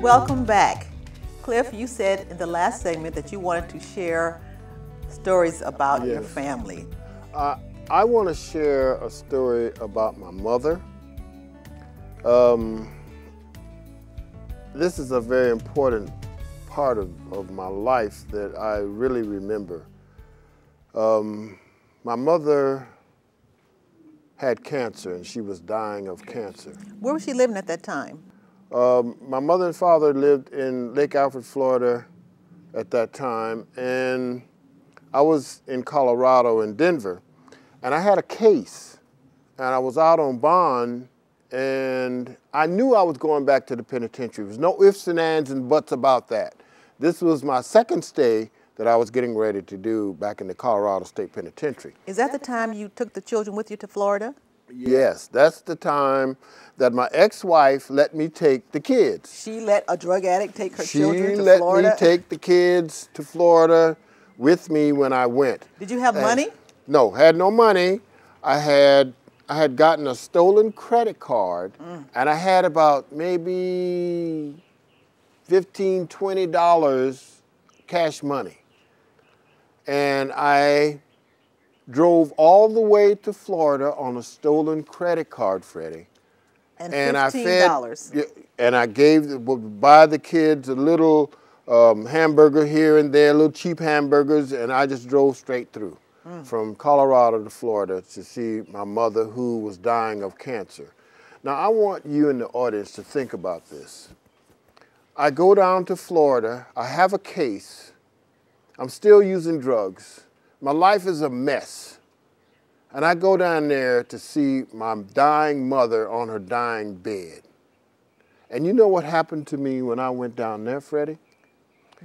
welcome back. Cliff, you said in the last segment that you wanted to share stories about your family. I want to share a story about my mother. This is a very important part of my life that I really remember. My mother had cancer and she was dying of cancer. Where was she living at that time? My mother and father lived in Lake Alfred, Florida at that time, and I was in Colorado, in Denver, and I had a case, and I was out on bond, and I knew I was going back to the penitentiary. There was no ifs and ands and buts about that. This was my second stay that I was getting ready to do back in the Colorado State Penitentiary. Is that the time you took the children with you to Florida? Yes, that's the time that my ex-wife let me take the kids. She let a drug addict take her children to She Florida? let me take the kids to Florida with me when I went. Did you have money? No, had no money. I had gotten a stolen credit card, and I had about maybe $15, $20 cash money. And I drove all the way to Florida on a stolen credit card, Freddie. And $15. And I would buy the kids a little hamburger here and there, little cheap hamburgers, and I just drove straight through from Colorado to Florida to see my mother, who was dying of cancer. Now, I want you in the audience to think about this. I go down to Florida, I have a case, I'm still using drugs. My life is a mess. And I go down there to see my dying mother on her dying bed. And you know what happened to me when I went down there, Freddie?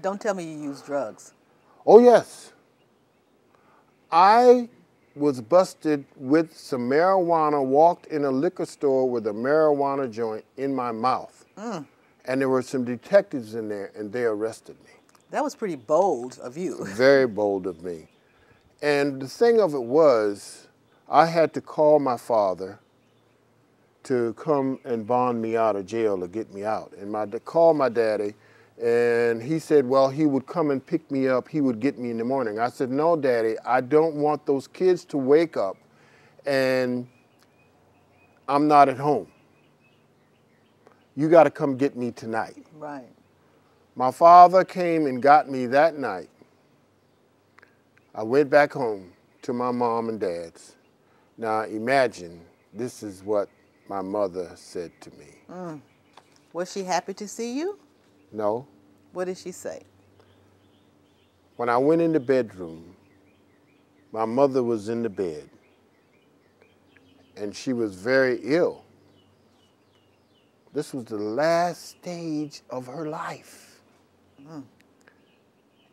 Don't tell me you used drugs. Oh, yes. I was busted with some marijuana, walked in a liquor store with a marijuana joint in my mouth. And there were some detectives in there, and they arrested me. That was pretty bold of you. Very bold of me. And the thing of it was, I had to call my father to come and bond me out of jail or get me out. And I called my daddy, and he said, well, he would come and pick me up. He would get me in the morning. I said, no, Daddy, I don't want those kids to wake up and I'm not at home. You got to come get me tonight. Right. My father came and got me that night. I went back home to my mom and dad's. Now imagine, this is what my mother said to me. Was she happy to see you? No. What did she say? When I went in the bedroom, my mother was in the bed, and she was very ill. This was the last stage of her life.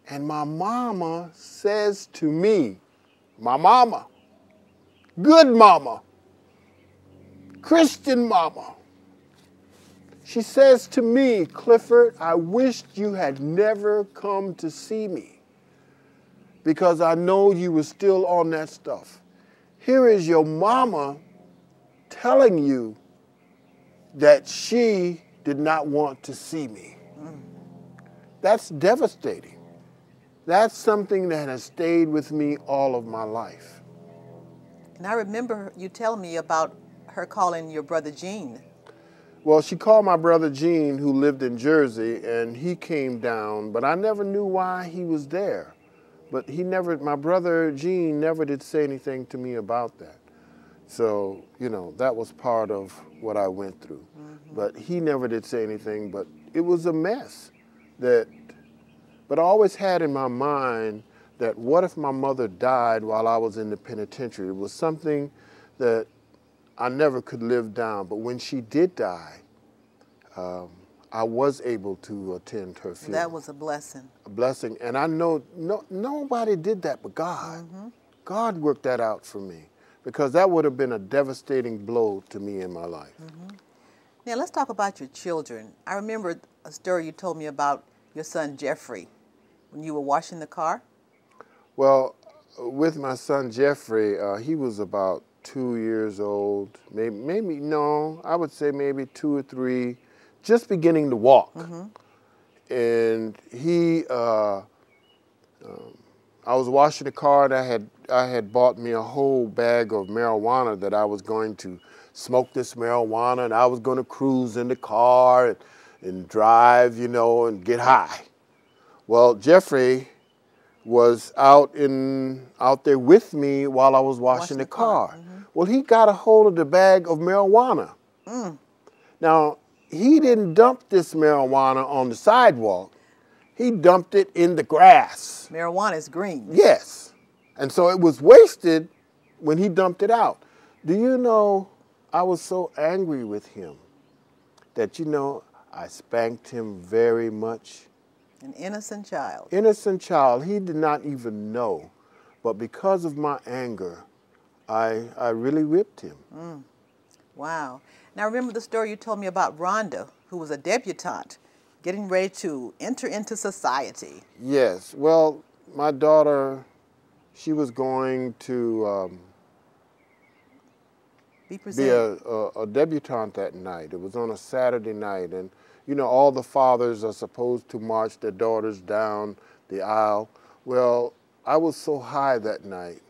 And my mama says to me, my mama, good mama, Christian mama, she says to me, Clifford, I wished you had never come to see me because I know you were still on that stuff. Here is your mama telling you that she did not want to see me. That's devastating. That's something that has stayed with me all of my life. And I remember you telling me about her calling your brother Gene. Well, she called my brother Gene, who lived in Jersey, and he came down, but I never knew why he was there. But my brother Gene never did say anything to me about that. So, you know, that was part of what I went through. But he never did say anything, but it was a mess. But I always had in my mind that what if my mother died while I was in the penitentiary? It was something that I never could live down. But when she did die, I was able to attend her funeral. That was a blessing. A blessing. And I know nobody did that but God. God worked that out for me, because that would have been a devastating blow to me in my life. Now let's talk about your children. I remember a story you told me about your son Jeffrey when you were washing the car. Well, with my son Jeffrey, he was about 2 years old. Maybe no, I would say maybe 2 or 3, just beginning to walk. And I was washing the car, and I had bought me a whole bag of marijuana that I was going to smoke this marijuana, and I was going to cruise in the car and drive, you know, and get high. Well, Jeffrey was out there with me while I was washing the car. Well, he got a hold of the bag of marijuana. Now, he didn't dump this marijuana on the sidewalk. He dumped it in the grass. Marijuana is green. Yes. And so it was wasted when he dumped it out. Do you know, I was so angry with him that, you know, I spanked him very much. An innocent child. Innocent child. He did not even know. But because of my anger, I really whipped him. Wow. Now, remember the story you told me about Rhonda, who was a debutante, getting ready to enter into society. Yes. Well, my daughter, she was going to be a debutante that night. It was on a Saturday night. And, you know, all the fathers are supposed to march their daughters down the aisle. Well, I was so high that night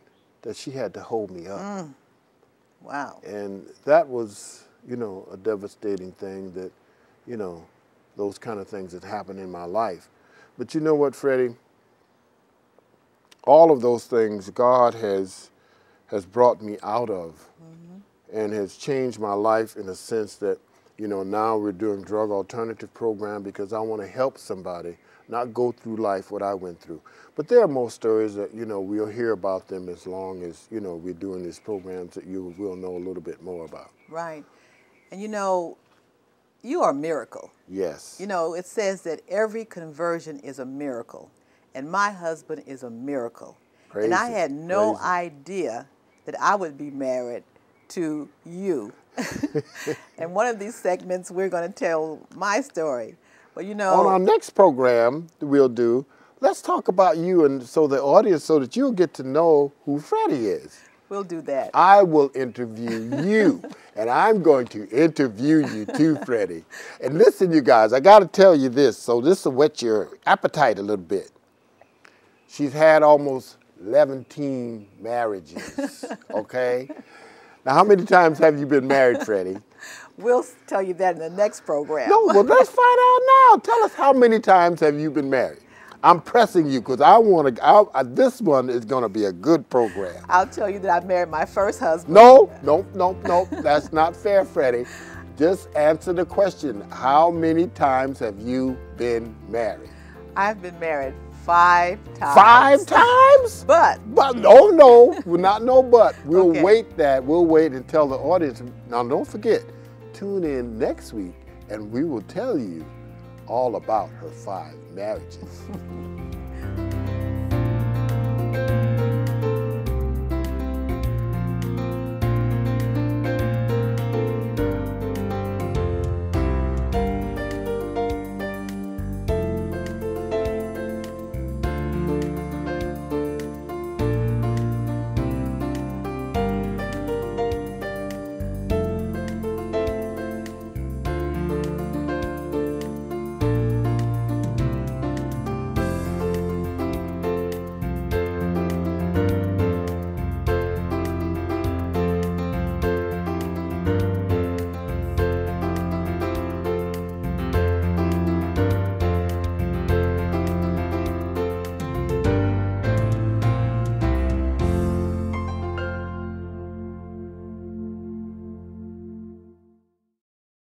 that she had to hold me up. Wow. And that was, you know, a devastating thing that, you know, those kind of things that happened in my life. But you know what, Freddie? All of those things God has brought me out of and has changed my life in a sense that, you know, now we're doing drug alternative program because I want to help somebody not go through life what I went through. But there are more stories that, you know, we'll hear about them as long as, you know, we're doing these programs that you will know a little bit more about. Right. And, you know, you are a miracle. Yes. You know, it says that every conversion is a miracle. And my husband is a miracle. Praise and I him. had no Praise him. idea that I would be married to you. And one of these segments, we're going to tell my story. But, you know, on our next program that we'll do, let's talk about you and so the audience, so that you'll get to know who Freddie is. We'll do that. I will interview you, and I'm going to interview you too, Freddie. And listen, you guys, I got to tell you this, so this will whet your appetite a little bit. She's had almost 11 marriages, okay? Now, how many times have you been married, Freddie? We'll tell you that in the next program. No, well, let's find out now. Tell us, how many times have you been married? I'm pressing you because I want to. This one is going to be a good program. I'll tell you that I married my first husband. No. That's not fair, Freddie. Just answer the question. How many times have you been married? I've been married 5 times. 5 times? But no, not no but. We'll Okay. wait that. We'll wait and tell the audience. Now, don't forget, tune in next week and we will tell you all about her 5 marriages.